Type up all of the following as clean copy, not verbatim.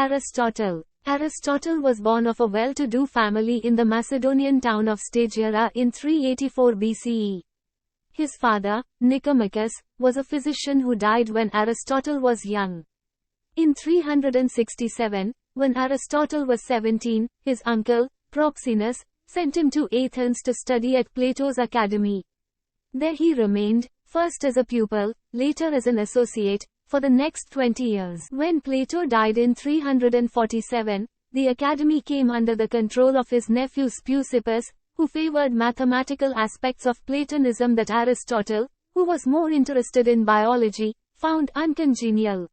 Aristotle. Aristotle was born of a well-to-do family in the Macedonian town of Stagira in 384 BCE. His father, Nicomachus, was a physician who died when Aristotle was young. In 367, when Aristotle was 17, his uncle, Proxenus, sent him to Athens to study at Plato's academy. There he remained, first as a pupil, later as an associate, for the next 20 years. When Plato died in 347, the academy came under the control of his nephew Speusippus, who favored mathematical aspects of Platonism that Aristotle, who was more interested in biology, found uncongenial.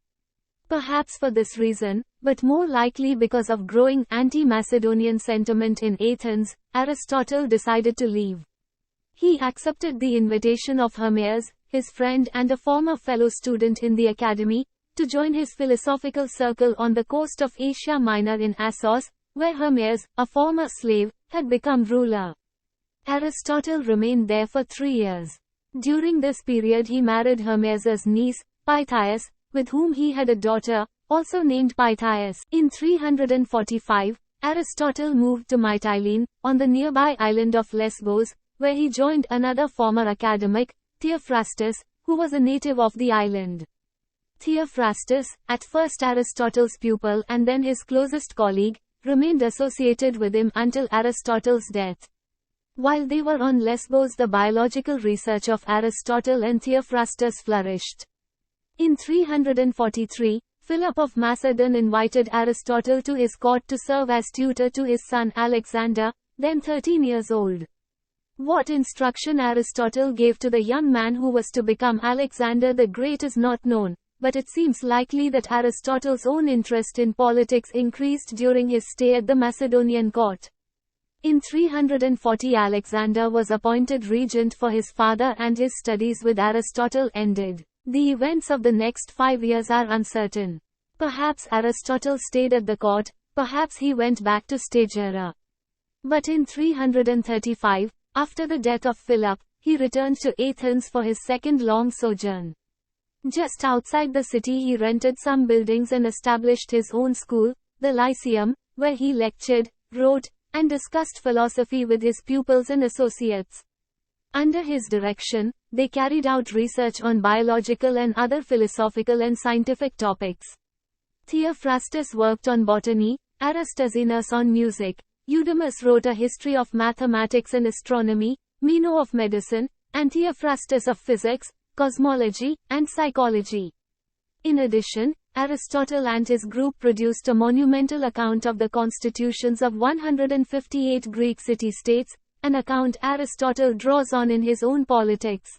Perhaps for this reason, but more likely because of growing anti-Macedonian sentiment in Athens, Aristotle decided to leave. He accepted the invitation of Hermes, his friend and a former fellow student in the academy, to join his philosophical circle on the coast of Asia Minor in Assos, where Hermes, a former slave, had become ruler. Aristotle remained there for 3 years. During this period he married Hermes's niece, Pythias, with whom he had a daughter, also named Pythias. In 345, Aristotle moved to Mytilene, on the nearby island of Lesbos, where he joined another former academic, Theophrastus, who was a native of the island. Theophrastus, at first Aristotle's pupil and then his closest colleague, remained associated with him until Aristotle's death. While they were on Lesbos, the biological research of Aristotle and Theophrastus flourished. In 343, Philip of Macedon invited Aristotle to his court to serve as tutor to his son Alexander, then 13 years old. What instruction Aristotle gave to the young man who was to become Alexander the Great is not known, but it seems likely that Aristotle's own interest in politics increased during his stay at the Macedonian court. In 340 Alexander was appointed regent for his father and his studies with Aristotle ended. The events of the next 5 years are uncertain. Perhaps Aristotle stayed at the court, perhaps he went back to Stagira. But in 335, after the death of Philip, he returned to Athens for his second long sojourn. Just outside the city he rented some buildings and established his own school, the Lyceum, where he lectured, wrote, and discussed philosophy with his pupils and associates. Under his direction, they carried out research on biological and other philosophical and scientific topics. Theophrastus worked on botany, Aristoxenus on music, Eudemus wrote a history of mathematics and astronomy, Meno of medicine, and Theophrastus of physics, cosmology, and psychology. In addition, Aristotle and his group produced a monumental account of the constitutions of 158 Greek city-states, an account Aristotle draws on in his own Politics.